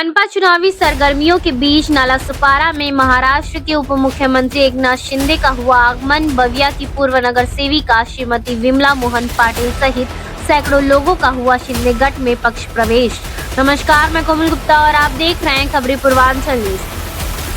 मनपा चुनावी सरगर्मियों के बीच नालासोपारा में महाराष्ट्र के उप मुख्यमंत्री एकनाथ शिंदे का हुआ आगमन। बविया की पूर्व नगर सेविका श्रीमती विमला मोहन पाटिल सहित सैकड़ों लोगों का हुआ शिंदे गट में पक्ष प्रवेश। नमस्कार, मैं कोमल गुप्ता और आप देख रहे हैं खबरी पूर्वांचल न्यूज।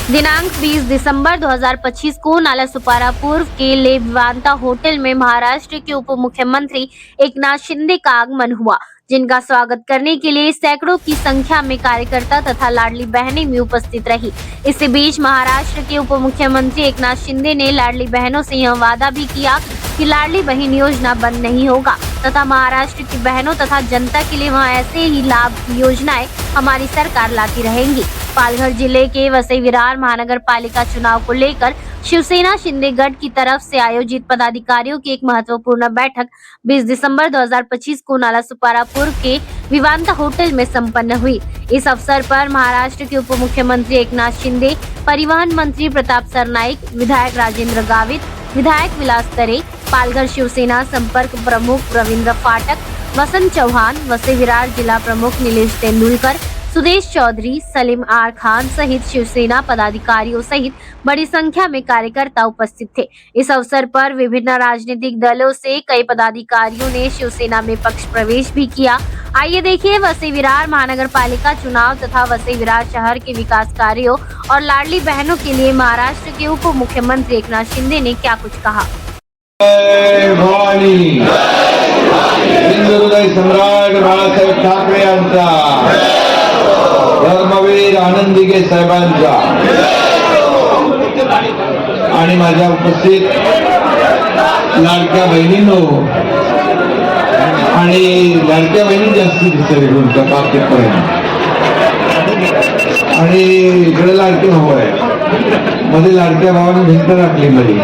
दिनांक 20 दिसंबर 2025 को नालासोपारा पूर्व के ले विवांता होटल में महाराष्ट्र के उप मुख्यमंत्री एकनाथ शिंदे का आगमन हुआ, जिनका स्वागत करने के लिए सैकड़ों की संख्या में कार्यकर्ता तथा लाडली बहनें भी उपस्थित रही। इसी बीच महाराष्ट्र के उप मुख्यमंत्री एकनाथ शिंदे ने लाडली बहनों से यह वादा भी किया कि लाडली बहन योजना बंद नहीं होगा तथा महाराष्ट्र की बहनों तथा जनता के लिए वहां ऐसे ही लाभ की योजनाएं हमारी सरकार लाती रहेंगी। पालघर जिले के वसई विरार महानगर पालिका चुनाव को लेकर शिवसेना शिंदे गढ़ की तरफ से आयोजित पदाधिकारियों की एक महत्वपूर्ण बैठक 20 दिसंबर 2025 को नालासोपारा पूर्व के विवांता होटल में संपन्न हुई। इस अवसर पर महाराष्ट्र के उप मुख्यमंत्री एकनाथ शिंदे, परिवहन मंत्री प्रताप सरनाईक, विधायक राजेंद्र गावित, विधायक विलास तरे, पालघर शिवसेना संपर्क प्रमुख रविंद्र फाटक, वसंत चौहान, वसई विरार जिला प्रमुख नीलेश तेंदुलकर, सुदेश चौधरी, सलीम आर खान सहित शिवसेना पदाधिकारियों सहित बड़ी संख्या में कार्यकर्ता उपस्थित थे। इस अवसर पर विभिन्न राजनीतिक दलों से कई पदाधिकारियों ने शिवसेना में पक्ष प्रवेश भी किया। आइए देखिए वसई विरार महानगर पालिका चुनाव तथा वसई विरार शहर के विकास कार्यों और लाडली बहनों के लिए महाराष्ट्र के उप मुख्यमंत्री एकनाथ शिंदे ने क्या कुछ कहा। सम्राट बाळासाहेब ठाकरे यांचा, धर्मवीर आनंदीगे साहेबांचा आणि माझ्या उपस्थित लाडक्या बहिणींनो आणि लाडक्या बहिणी जास्ती दिसते तुमच्या बाबतीत आणि इकडे लाडके भाऊ आहे, मध्ये लाडक्या भावाने भिंत टाकली मध्ये।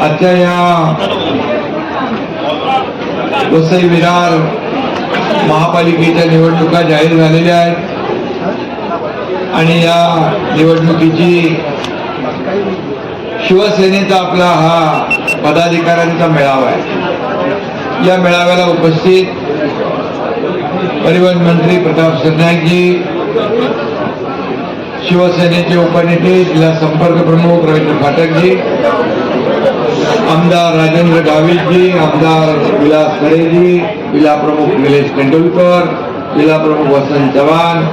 आजच्या या वसई विरार महापालिकेच्या निवडणुका जाहीर झालेल्या आहेत आणि या निवडणुकीची शिवसेनेचा आपला हा पदाधिकाऱ्यांचा मेळावा आहे। या मेळाव्याला उपस्थित परिवहन मंत्री प्रताप सरनाईकजी, शिवसेनेचे उपनेते जिल्हा संपर्क प्रमुख रवींद्र फाटकजी, आमदार राजेंद्र गावितजी, आमदार विलास तरेजी, जिल्हा प्रमुख निलेश तेंडुलकर, जिल्हा प्रमुख वसंत चव्हाण,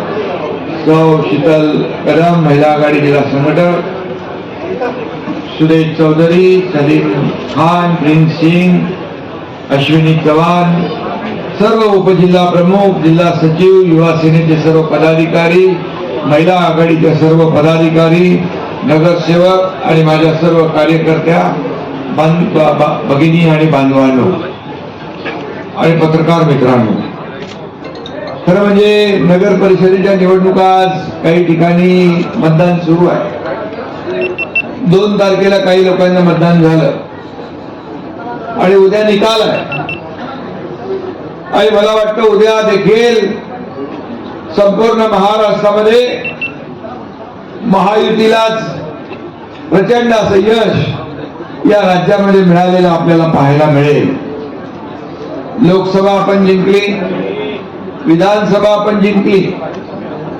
सौ शीतल कदम, महिला आघाडी जिल्हा संघटक, सुदेश चौधरी, सलीम खान, प्रिंस सिंग, अश्विनी चव्हाण, सर्व उपजिल्हा प्रमुख, जिल्हा सचिव, युवा सेनेचे सर्व पदाधिकारी, महिला आघाडीचे सर्व पदाधिकारी, नगरसेवक आणि माझ्या सर्व कार्यकर्त्या भगिनी आणि बांधवांनो आणि पत्रकार मित्रांनो, खरं म्हणजे नगर परिषदेच्या निवडणुका आज काही ठिकाणी मतदान सुरू आहे। 2 तारखेला काही लोकांना मतदान झालं आणि उद्या निकाल आहे आणि मला वाटतं उद्या देखील संपूर्ण महाराष्ट्रामध्ये महायुतीलाच प्रचंड असं यश या राज्यामध्ये मिळालेलं आपल्याला पाहायला मिळेल। लोकसभा आपण जिंकली, विधानसभा आपण जिंकली,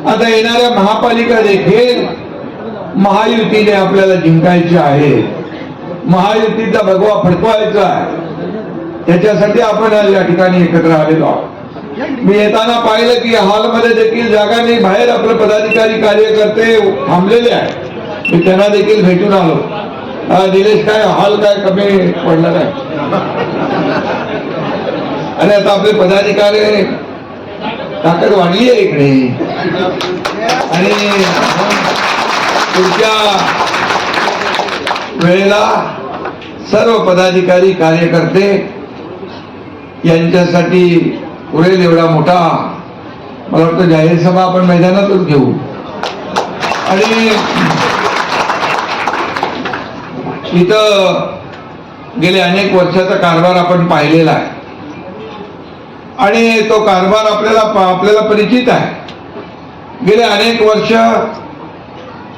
आता येणाऱ्या महापालिका देखील महायुतीने आपल्याला जिंकायची आहे। महायुतीचा भगवा फडकवायचा आहे, त्याच्यासाठी आपण आज या ठिकाणी एकत्र आलेलो आहोत। मी येताना पाहिलं की हॉलमध्ये देखील जागा नाही, बाहेर आपले पदाधिकारी कार्यकर्ते थांबलेले आहेत, मी त्यांना देखील भेटून आलो। निलेश, काय हॉल काय कमी पडला काय? आणि आता आपले पदाधिकारी ताकद वाढली आहे इकडे आणि पुढच्या वेळेला सर्व पदाधिकारी कार्यकर्ते यांच्यासाठी पुरेल एवढा मोठा मला वाटतं जाहीर सभा आपण मैदानातच घेऊ आणि इथं गेले अनेक वर्षाचा कारभार आपण पाहिलेला आहे आणि तो कारभार आपल्याला परिचित आहे। गेले अनेक वर्ष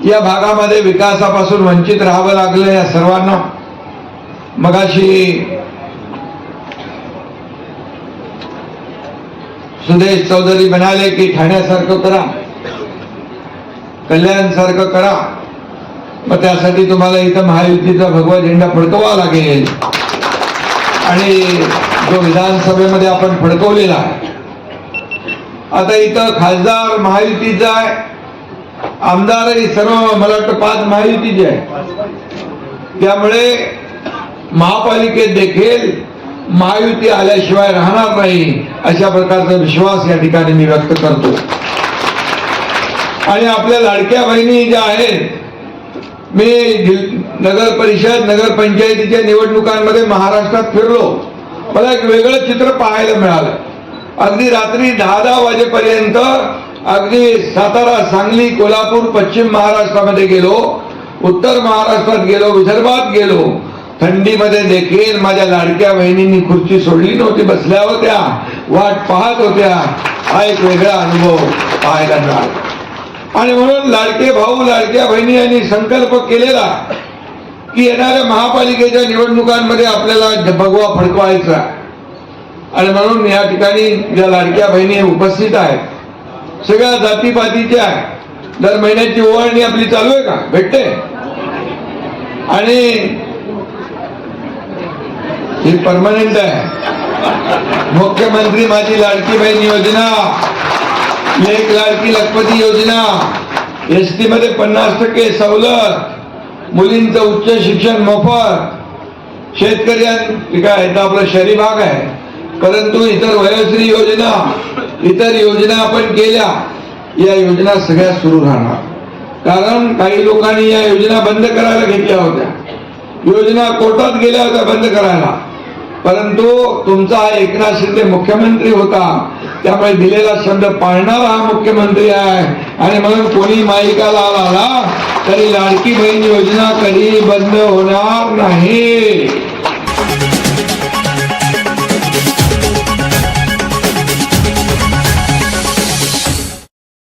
या भागामध्ये विकासापासून वंचित राहावं लागलं या सर्वांना। मगाशी सुदेश चौधरी म्हणाले की ठाण्यासारखं करा, कल्याण सारखं करा. मग त्यासाठी तुम्हाला इथं महायुतीचा भगवा झेंडा फडकवावा लागेल. आणि जो विधानसभेमध्ये आपण फडकवलेला आहे, आता इथं खासदार महायुतीचा आहे, आमदारही सर्व मला वाटतं 5 महायुतीचे आहे. त्यामुळे महापालिकेत देखील महायुती आल्याशिवाय राहणार नाही अशा प्रकारचा विश्वास या ठिकाणी मी व्यक्त करतो. आणि आपल्या लाडक्या बहिणी ज्या आहेत, मी नगर परिषद नगर पंचायतीच्या निवडणुकांमध्ये महाराष्ट्रात फिरलो, मला एक वेगळं चित्र पाहायला मिळालं. अगदी रात्री 10-10 वाजेपर्यंत अगदी सातारा, सांगली, कोल्हापूर, पश्चिम महाराष्ट्रामध्ये गेलो, उत्तर महाराष्ट्रात गेलो, विदर्भात गेलो. थंडीमध्ये देखील माझ्या लाडक्या बहिणींनी खुर्ची सोडली नव्हती, बसल्या होत्या, वाट पाहत होत्या. हा एक वेगळा अनुभव पाहायला मिळाला. आणि म्हणून लाडके भाऊ लाडक्या बहिणी यांनी संकल्प केलेला की येणाऱ्या महापालिकेच्या निवडणुकांमध्ये आपल्याला भगवा फडकवायचा. आणि म्हणून या ठिकाणी ज्या लाडक्या बहिणी उपस्थित आहेत, सगळ्या जातीपातीच्या आहेत. दर महिन्याची ओवाळणी आपली चालू आहे का, भेटते. आणि ही परमनंट आहे. मुख्यमंत्री माझी लाडकी बहीण योजना, एक लाडकी लखपती योजना, एसटी मध्ये 50% सवलत, मुलींचं उच्च शिक्षण मोफत, शेतकऱ्यांना काय आपला शहरी भाग आहे, परंतु इतर वयोश्री योजना, इतर योजना आपण केल्या. या योजना सगळ्या सुरू राहणार. कारण काही लोकांनी या योजना बंद करायला घेतल्या होत्या, योजना कोर्टात गेल्या होत्या बंद करायला, परंतु तुमचा एकनाथ शिंदे मुख्यमंत्री होता, त्यामुळे दिलेला शब्द पाळणारा हा मुख्यमंत्री आहे. आणि म्हणून कोणी माईकाला आला तरी लाडकी बहीण योजना कधी बंद होणार नाही.